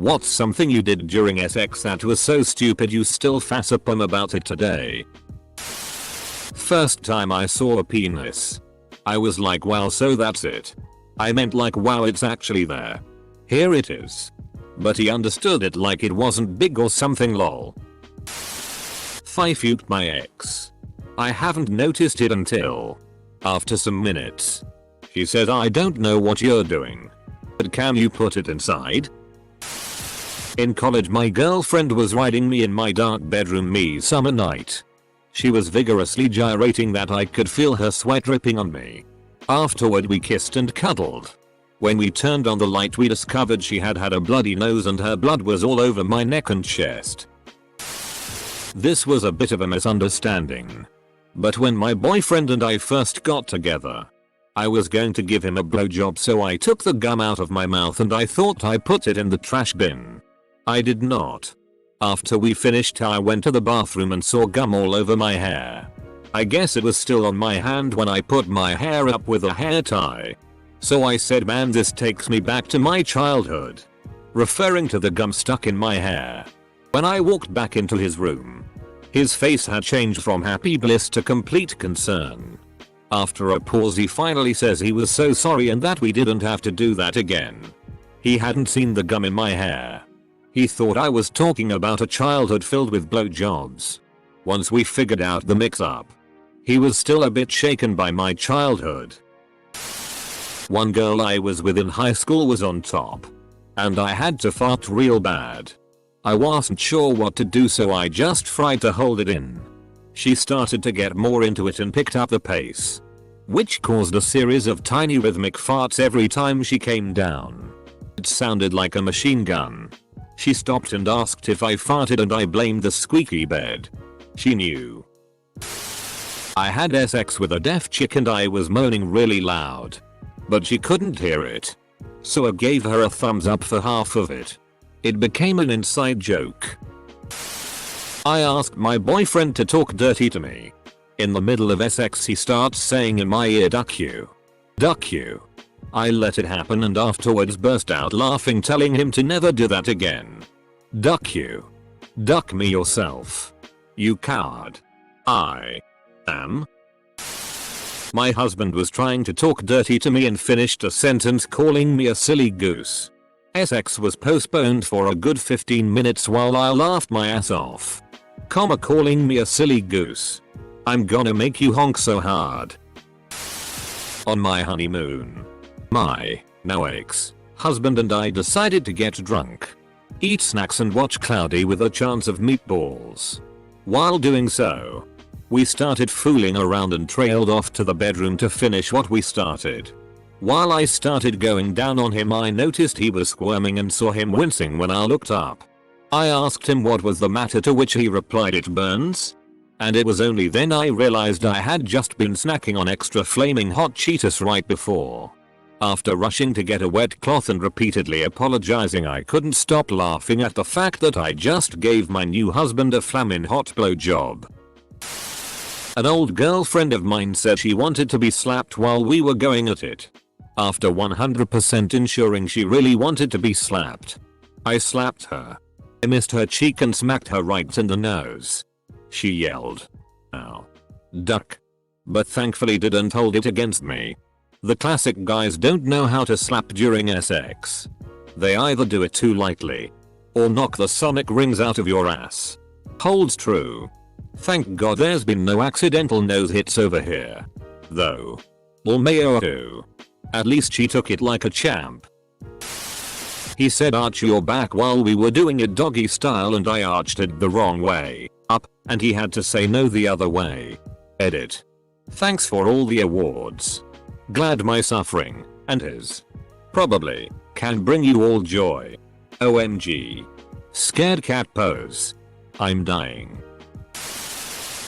What's something you did during sex that was so stupid you still facepalm about it today? First time I saw a penis. I was like, wow, so that's it. I meant like, wow, it's actually there. Here it is. But he understood it like it wasn't big or something, lol. Fifute my ex. I haven't noticed it until after some minutes. She said, I don't know what you're doing, but can you put it inside? In college, my girlfriend was riding me in my dark bedroom summer night. She was vigorously gyrating that I could feel her sweat dripping on me. Afterward we kissed and cuddled. When we turned on the light we discovered she had a bloody nose and her blood was all over my neck and chest. This was a bit of a misunderstanding. But when my boyfriend and I first got together, I was going to give him a blowjob, so I took the gum out of my mouth and I thought I put it in the trash bin. I did not. After we finished I went to the bathroom and saw gum all over my hair. I guess it was still on my hand when I put my hair up with a hair tie. So I said, man, this takes me back to my childhood. Referring to the gum stuck in my hair. When I walked back into his room, his face had changed from happy bliss to complete concern. After a pause he finally says he was so sorry and that we didn't have to do that again. He hadn't seen the gum in my hair. He thought I was talking about a childhood filled with blowjobs. Once we figured out the mix-up, he was still a bit shaken by my childhood. One girl I was with in high school was on top, and I had to fart real bad. I wasn't sure what to do, so I just tried to hold it in. She started to get more into it and picked up the pace, which caused a series of tiny rhythmic farts every time she came down. It sounded like a machine gun. She stopped and asked if I farted and I blamed the squeaky bed. She knew. I had sex with a deaf chick and I was moaning really loud, but she couldn't hear it. So I gave her a thumbs up for half of it. It became an inside joke. I asked my boyfriend to talk dirty to me. In the middle of sex he starts saying in my ear, duck you. Duck you. I let it happen and afterwards burst out laughing, telling him to never do that again. Duck you. Duck me yourself. You coward. I am. My husband was trying to talk dirty to me and finished a sentence calling me a silly goose. Sex was postponed for a good 15 minutes while I laughed my ass off. Calling me a silly goose. I'm gonna make you honk so hard. On my honeymoon, my now ex-husband and I decided to get drunk, eat snacks and watch Cloudy with a Chance of Meatballs. While doing so, we started fooling around and trailed off to the bedroom to finish what we started. While I started going down on him I noticed he was squirming and saw him wincing when I looked up. I asked him what was the matter, to which he replied, it burns. And it was only then I realized I had just been snacking on extra flaming hot Cheetos right before. After rushing to get a wet cloth and repeatedly apologizing, I couldn't stop laughing at the fact that I just gave my new husband a flamin' hot blowjob. An old girlfriend of mine said she wanted to be slapped while we were going at it. After 100% ensuring she really wanted to be slapped, I slapped her. I missed her cheek and smacked her right in the nose. She yelled, "Ow. Duck." But thankfully didn't hold it against me. The classic guys don't know how to slap during sex. They either do it too lightly or knock the sonic rings out of your ass. Holds true. Thank God there's been no accidental nose hits over here, though. Or mayo too. At least she took it like a champ. He said arch your back while we were doing it doggy style and I arched it the wrong way, up, and he had to say no the other way. Edit. Thanks for all the awards. Glad my suffering, and his, probably, can bring you all joy. OMG. Scared cat pose. I'm dying.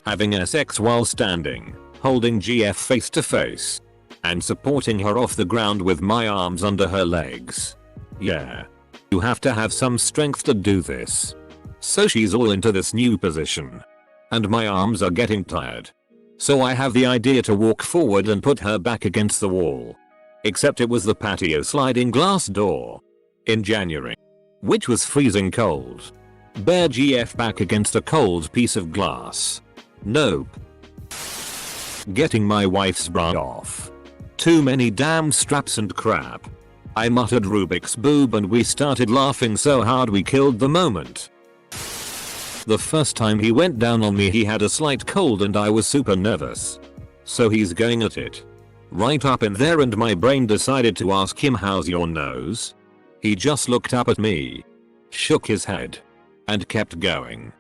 Having sex while standing, holding GF face to face, and supporting her off the ground with my arms under her legs. Yeah. You have to have some strength to do this. So she's all into this new position. And my arms are getting tired. So I have the idea to walk forward and put her back against the wall. Except it was the patio sliding glass door. In January. which was freezing cold. Bare GF back against a cold piece of glass. Nope. Getting my wife's bra off. Too many damn straps and crap. I muttered Rubik's boob and we started laughing so hard we killed the moment. The first time he went down on me he had a slight cold and I was super nervous. So he's going at it. Right up in there and my brain decided to ask him, how's your nose? He just looked up at me, shook his head, and kept going.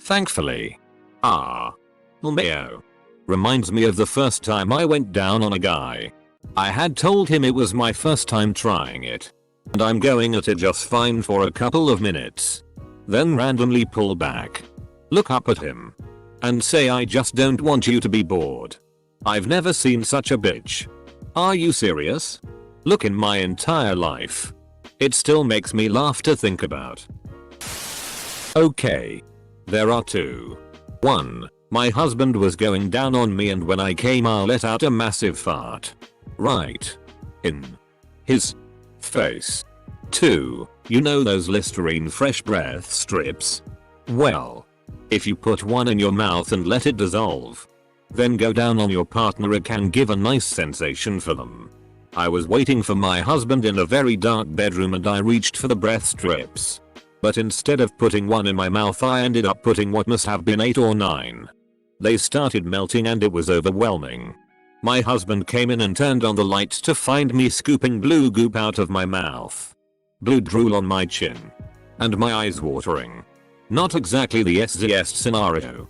Thankfully. LMAO. Reminds me of the first time I went down on a guy. I had told him it was my first time trying it. And I'm going at it just fine for a couple of minutes. Then randomly pull back, look up at him, and say I just don't want you to be bored. I've never seen such a bitch. Are you serious? Look, in my entire life. It still makes me laugh to think about. Okay. There are two. 1. My husband was going down on me and when I came I let out a massive fart. Right in his face. 2. You know those Listerine fresh breath strips? Well, if you put one in your mouth and let it dissolve, then go down on your partner, it can give a nice sensation for them. I was waiting for my husband in a very dark bedroom and I reached for the breath strips. But instead of putting one in my mouth I ended up putting what must have been 8 or 9. They started melting and it was overwhelming. My husband came in and turned on the lights to find me scooping blue goop out of my mouth. Blue drool on my chin. And my eyes watering. Not exactly the SZS scenario.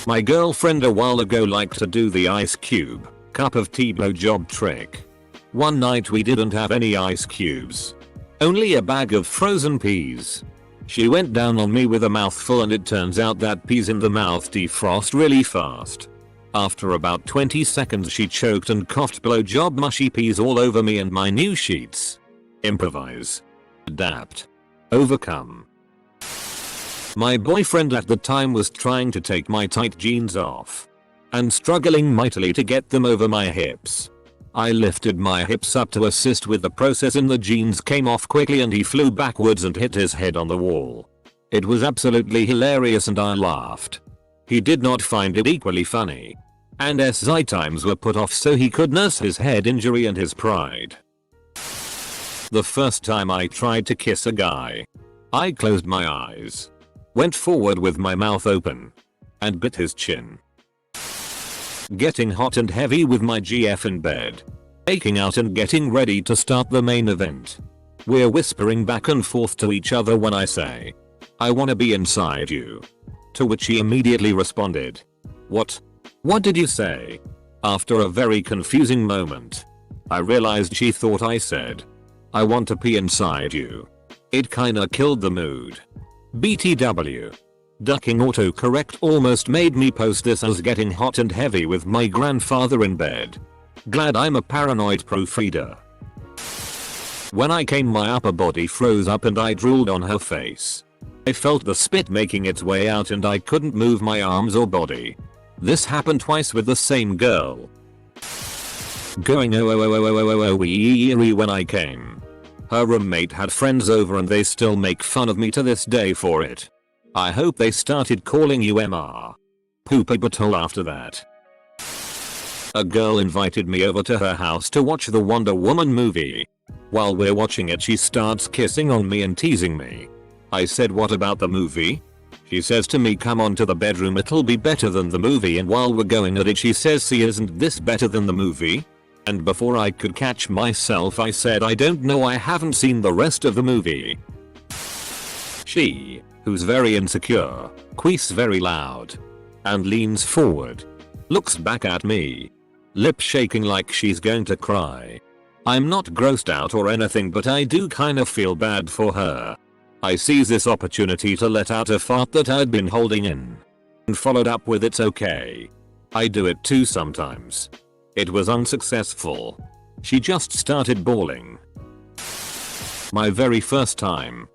My girlfriend a while ago liked to do the ice cube cup of tea blowjob trick. One night we didn't have any ice cubes. Only a bag of frozen peas. She went down on me with a mouthful and it turns out that peas in the mouth defrost really fast. After about 20 seconds she choked and coughed blowjob mushy peas all over me and my new sheets. Improvise. Adapt. Overcome. My boyfriend at the time was trying to take my tight jeans off and struggling mightily to get them over my hips. I lifted my hips up to assist with the process and the jeans came off quickly and he flew backwards and hit his head on the wall. It was absolutely hilarious and I laughed. He did not find it equally funny. And SI times were put off so he could nurse his head injury and his pride. The first time I tried to kiss a guy, I closed my eyes, went forward with my mouth open, and bit his chin. Getting hot and heavy with my GF in bed, aching out and getting ready to start the main event. We're whispering back and forth to each other when I say, I wanna be inside you. To which he immediately responded, What? What did you say? After a very confusing moment, I realized she thought I said, I want to pee inside you. It kinda killed the mood. BTW. Ducking autocorrect almost made me post this as getting hot and heavy with my grandfather in bed. Glad I'm a paranoid proofreader. When I came my upper body froze up and I drooled on her face. I felt the spit making its way out and I couldn't move my arms or body. This happened twice with the same girl. Going oh when I came. Her roommate had friends over and they still make fun of me to this day for it. I hope they started calling you MR. Poopa butthole after that. A girl invited me over to her house to watch the Wonder Woman movie. While we're watching it she starts kissing on me and teasing me. I said, what about the movie? She says to me, come on to the bedroom, it'll be better than the movie, and while we're going at it she says, see, isn't this better than the movie? And before I could catch myself I said, I don't know, I haven't seen the rest of the movie. She, who's very insecure, queefs very loud and leans forward, looks back at me, lip shaking like she's going to cry. I'm not grossed out or anything, but I do kind of feel bad for her. I seize this opportunity to let out a fart that I'd been holding in and followed up with, it's okay. I do it too sometimes. It was unsuccessful. She just started bawling. My very first time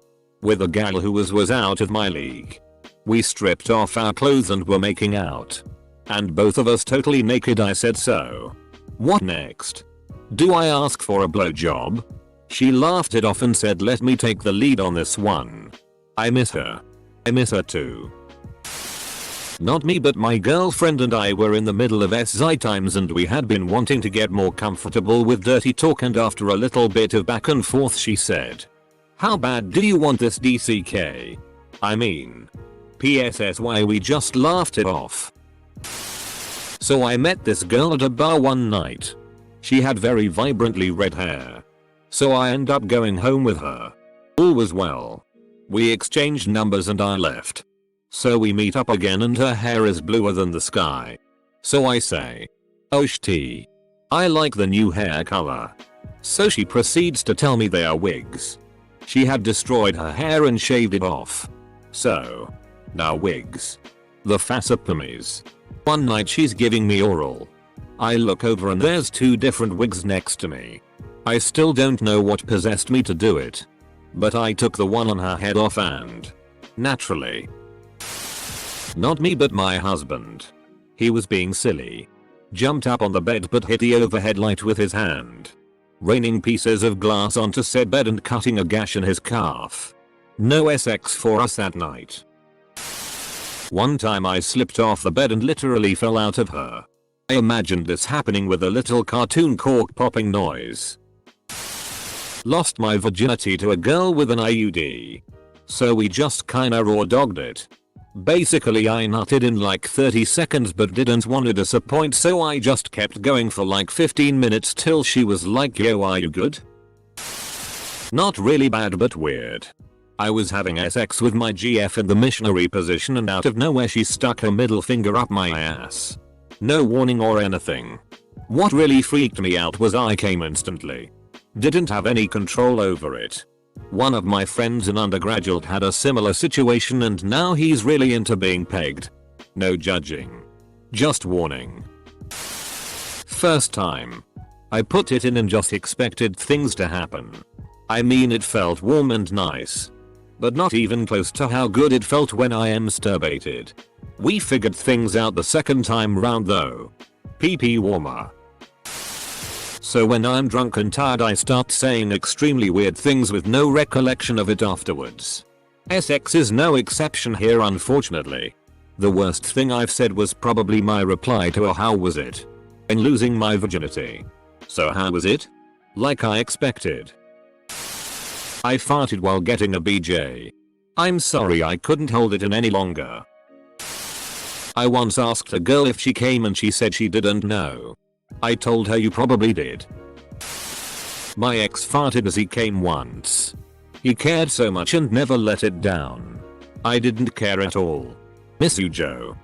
with a gal who was out of my league. We stripped off our clothes and were making out. And both of us totally naked. I said, so what next? Do I ask for a blowjob? She laughed it off and said let me take the lead on this one. I miss her. I miss her too. Not me but my girlfriend and I were in the middle of SI times and we had been wanting to get more comfortable with dirty talk, and after a little bit of back and forth she said, "How bad do you want this DCK? I mean, PSSY." We just laughed it off. So I met this girl at a bar one night. She had very vibrantly red hair. So I ended up going home with her. All was well. We exchanged numbers and I left. So we meet up again and her hair is bluer than the sky. So I say, "Oh shti, I like the new hair color." So she proceeds to tell me they are wigs. She had destroyed her hair and shaved it off. So, now wigs. The fasapamis. One night she's giving me oral. I look over and there's 2 different wigs next to me. I still don't know what possessed me to do it. But I took the one on her head off and, naturally, not me but my husband. He was being silly. Jumped up on the bed but hit the overhead light with his hand. Raining pieces of glass onto said bed and cutting a gash in his calf. No SX for us that night. One time I slipped off the bed and literally fell out of her. I imagined this happening with a little cartoon cork popping noise. Lost my virginity to a girl with an IUD. So we just kinda raw dogged it. Basically I nutted in like 30 seconds but didn't want to disappoint, so I just kept going for like 15 minutes till she was like, "Yo, are you good?" Not really bad but weird. I was having SX with my GF in the missionary position and out of nowhere she stuck her middle finger up my ass. No warning or anything. What really freaked me out was I came instantly. Didn't have any control over it. One of my friends in undergraduate had a similar situation and now he's really into being pegged. No judging. Just warning. First time. I put it in and just expected things to happen. I mean it felt warm and nice. But not even close to how good it felt when I masturbated. We figured things out the second time round though. PP warmer. So when I'm drunk and tired I start saying extremely weird things with no recollection of it afterwards. SX is no exception here unfortunately. The worst thing I've said was probably my reply to a "How was it?" in losing my virginity. So how was it? Like I expected. I farted while getting a BJ. I'm sorry I couldn't hold it in any longer. I once asked a girl if she came and she said she didn't know. I told her you probably did. My ex farted as he came once. He cared so much and never let it down. I didn't care at all. Miss you, Joe.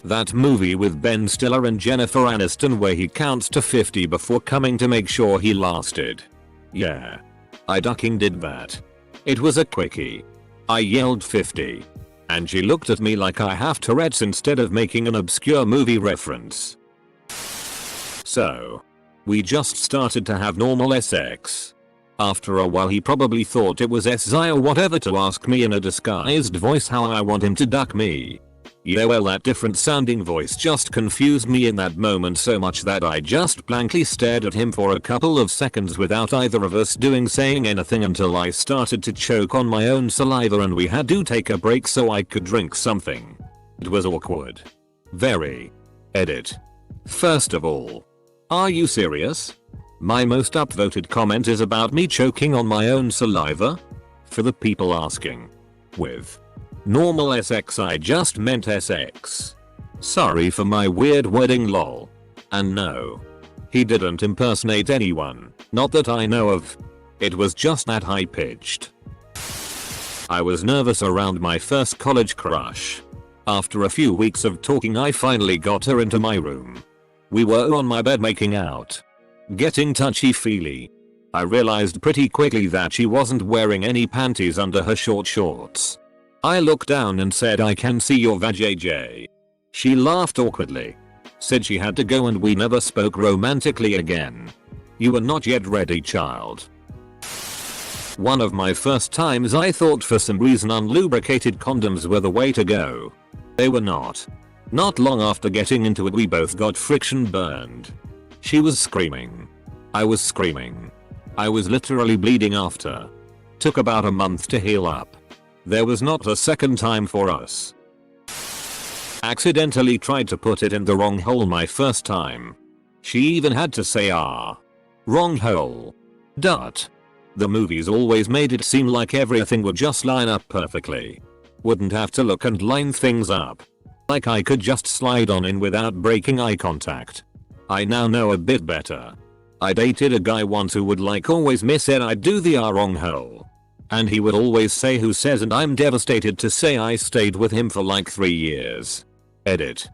That movie with Ben Stiller and Jennifer Aniston where he counts to 50 before coming to make sure he lasted. Yeah. I ducking did that. It was a quickie. I yelled 50. And she looked at me like I have Tourette's instead of making an obscure movie reference. So, we just started to have normal sex. After a while he probably thought it was SI or whatever to ask me in a disguised voice how I want him to duck me. Yeah, well, that different sounding voice just confused me in that moment so much that I just blankly stared at him for a couple of seconds without either of us saying anything until I started to choke on my own saliva and we had to take a break so I could drink something. It was awkward. Very. Edit. First of all, are you serious? My most upvoted comment is about me choking on my own saliva? For the people asking. With normal SX I just meant SX. Sorry for my weird wording lol. And no. He didn't impersonate anyone, not that I know of. It was just that high pitched. I was nervous around my first college crush. After a few weeks of talking I finally got her into my room. We were on my bed making out. Getting touchy-feely. I realized pretty quickly that she wasn't wearing any panties under her short shorts. I looked down and said, "I can see your vajayjay." She laughed awkwardly. Said she had to go and we never spoke romantically again. You were not yet ready, child. One of my first times I thought for some reason unlubricated condoms were the way to go. They were not. Not long after getting into it we both got friction burned. She was screaming. I was screaming. I was literally bleeding after. Took about a month to heal up. There was not a second time for us. Accidentally tried to put it in the wrong hole my first time. She even had to say wrong hole. Dot. The movies always made it seem like everything would just line up perfectly. Wouldn't have to look and line things up. Like I could just slide on in without breaking eye contact. I now know a bit better. I dated a guy once who would always miss it I'd do the wrong hole. And he would always say who says, and I'm devastated to say I stayed with him for 3 years. Edit.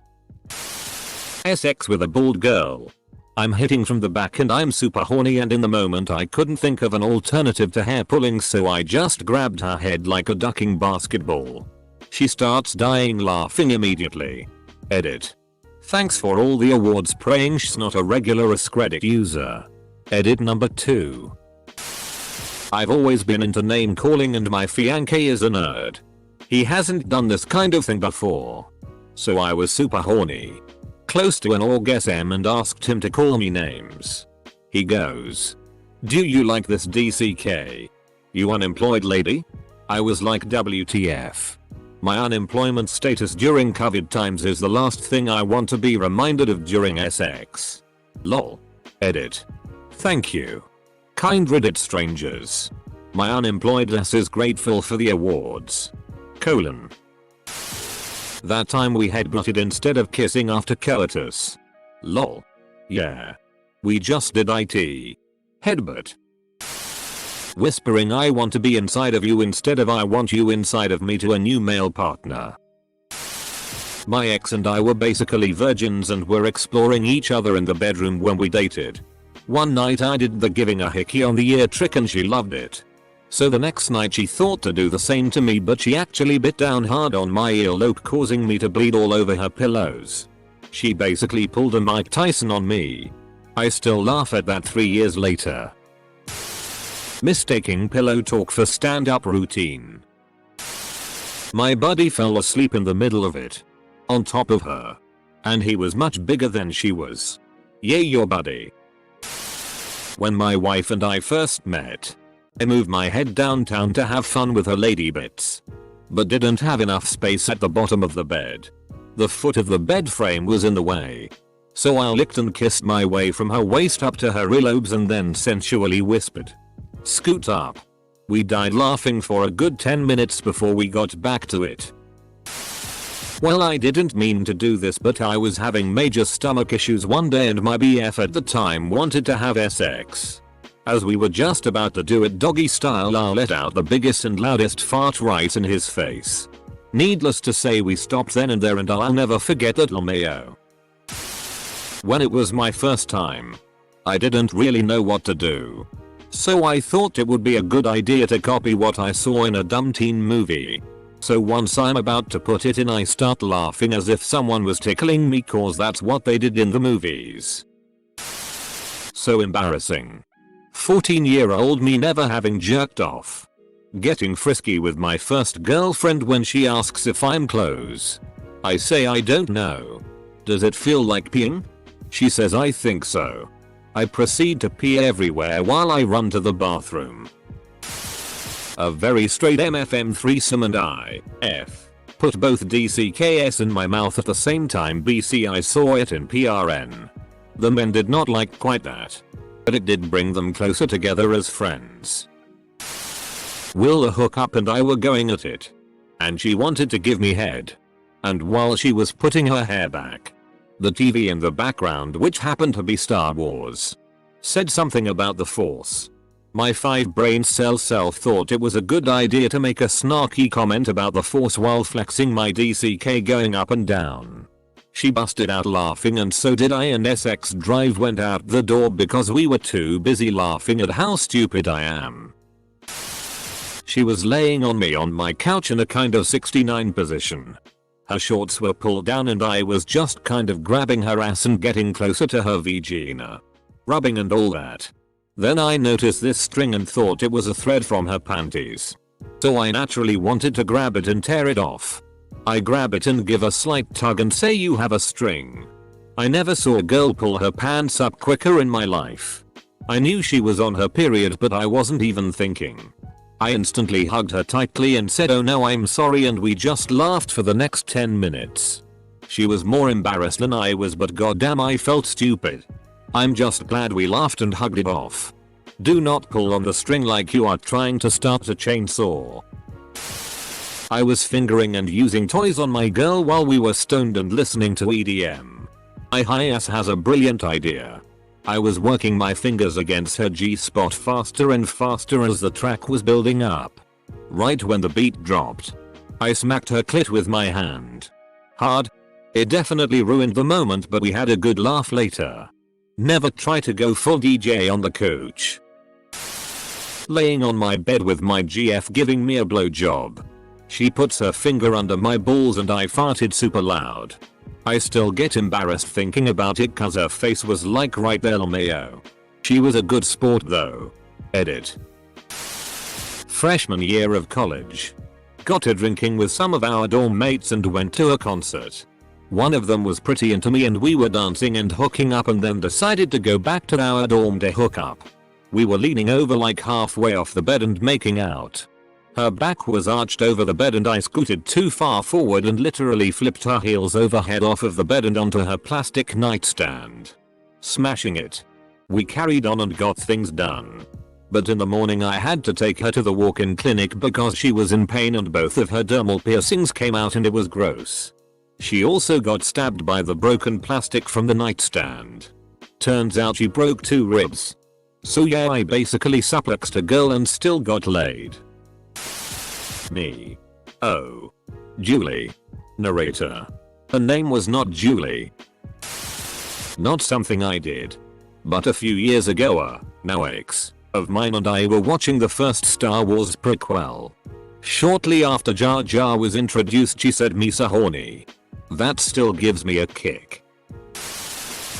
SX with a bald girl. I'm hitting from the back and I'm super horny, and in the moment I couldn't think of an alternative to hair pulling, so I just grabbed her head like a ducking basketball. She starts dying laughing immediately. Edit. Thanks for all the awards, praying she's not a regular Reddit user. Edit number 2. I've always been into name calling and my fiancé is a nerd. He hasn't done this kind of thing before. So I was super horny. Close to an orgasm and asked him to call me names. He goes, "Do you like this DCK? You unemployed lady?" I was like, WTF. My unemployment status during COVID times is the last thing I want to be reminded of during SX. Lol. Edit. Thank you. Kind Reddit strangers. My unemployedness is grateful for the awards. : That time we headbutted instead of kissing after coitus. Lol. Yeah. We just did IT. Headbutt. Whispering I want to be inside of you instead of I want you inside of me to a new male partner. My ex and I were basically virgins and were exploring each other in the bedroom when we dated. One night I did the giving a hickey on the ear trick and she loved it. So the next night she thought to do the same to me, but she actually bit down hard on my earlobe, causing me to bleed all over her pillows. She basically pulled a Mike Tyson on me. I still laugh at that 3 years later. Mistaking pillow talk for stand-up routine. My buddy fell asleep in the middle of it. On top of her. And he was much bigger than she was. Yay, your buddy. When my wife and I first met, I moved my head downtown to have fun with her lady bits. But didn't have enough space at the bottom of the bed. The foot of the bed frame was in the way. So I licked and kissed my way from her waist up to her earlobes and then sensually whispered, "Scoot up." We died laughing for a good 10 minutes before we got back to it. Well, I didn't mean to do this, but I was having major stomach issues one day and my BF at the time wanted to have SX. As we were just about to do it doggy style, I let out the biggest and loudest fart right in his face. Needless to say, we stopped then and there, and I'll never forget that LMAO. When it was my first time, I didn't really know what to do. So I thought it would be a good idea to copy what I saw in a dumb teen movie. So once I'm about to put it in, I start laughing as if someone was tickling me, cause that's what they did in the movies. So embarrassing. 14-year-old me never having jerked off. Getting frisky with my first girlfriend when she asks if I'm close. I say I don't know. Does it feel like peeing? She says I think so. I proceed to pee everywhere while I run to the bathroom. A very straight MFM threesome and I put both DCKS in my mouth at the same time. BC, I saw it in PRN. The men did not like quite that. But it did bring them closer together as friends. Will hook up and I were going at it. And she wanted to give me head. And while she was putting her hair back, the TV in the background, which happened to be Star Wars, said something about the Force. My 5 brain cell self thought it was a good idea to make a snarky comment about the Force while flexing my DCK going up and down. She busted out laughing and so did I, and SX drive went out the door because we were too busy laughing at how stupid I am. She was laying on me on my couch in a kind of 69 position. Her shorts were pulled down and I was just kind of grabbing her ass and getting closer to her vagina. Rubbing and all that. Then I noticed this string and thought it was a thread from her panties. So I naturally wanted to grab it and tear it off. I grab it and give a slight tug and say, "You have a string." I never saw a girl pull her pants up quicker in my life. I knew she was on her period but I wasn't even thinking. I instantly hugged her tightly and said, "Oh no, I'm sorry," and we just laughed for the next 10 minutes. She was more embarrassed than I was, but goddamn I felt stupid. I'm just glad we laughed and hugged it off. Do not pull on the string like you are trying to start a chainsaw. I was fingering and using toys on my girl while we were stoned and listening to EDM. My high ass has a brilliant idea. I was working my fingers against her G-spot faster and faster as the track was building up. Right when the beat dropped, I smacked her clit with my hand. Hard. It definitely ruined the moment, but we had a good laugh later. Never try to go full DJ on the couch. Laying on my bed with my GF giving me a blowjob. She puts her finger under my balls and I farted super loud. I still get embarrassed thinking about it cause her face was like right there, LMAO. She was a good sport though. Edit. Freshman year of college. Got to drinking with some of our dorm mates and went to a concert. One of them was pretty into me and we were dancing and hooking up and then decided to go back to our dorm to hook up. We were leaning over like halfway off the bed and making out. Her back was arched over the bed and I scooted too far forward and literally flipped her heels overhead off of the bed and onto her plastic nightstand, smashing it. We carried on and got things done. But in the morning I had to take her to the walk-in clinic because she was in pain and both of her dermal piercings came out and it was gross. She also got stabbed by the broken plastic from the nightstand. Turns out she broke 2 ribs. So yeah, I basically suplexed a girl and still got laid. Me. Oh. Julie. Narrator. Her name was not Julie. Not something I did. But a few years ago now ex of mine and I were watching the first Star Wars prequel. Shortly after Jar Jar was introduced she said "Misa horny." That still gives me a kick.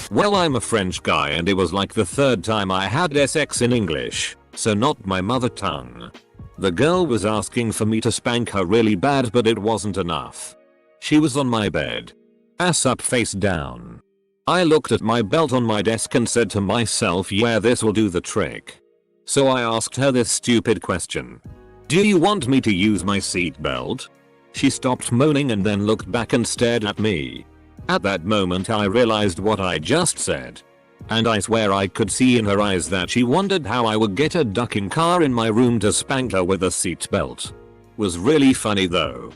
Well, I'm a French guy and it was like the 3rd time I had sex in English, so not my mother tongue. The girl was asking for me to spank her really bad but it wasn't enough. She was on my bed. Ass up face down. I looked at my belt on my desk and said to myself, yeah, this will do the trick. So I asked her this stupid question. Do you want me to use my seatbelt? She stopped moaning and then looked back and stared at me. At that moment I realized what I just said. And I swear I could see in her eyes that she wondered how I would get a ducking car in my room to spank her with a seatbelt. Was really funny though.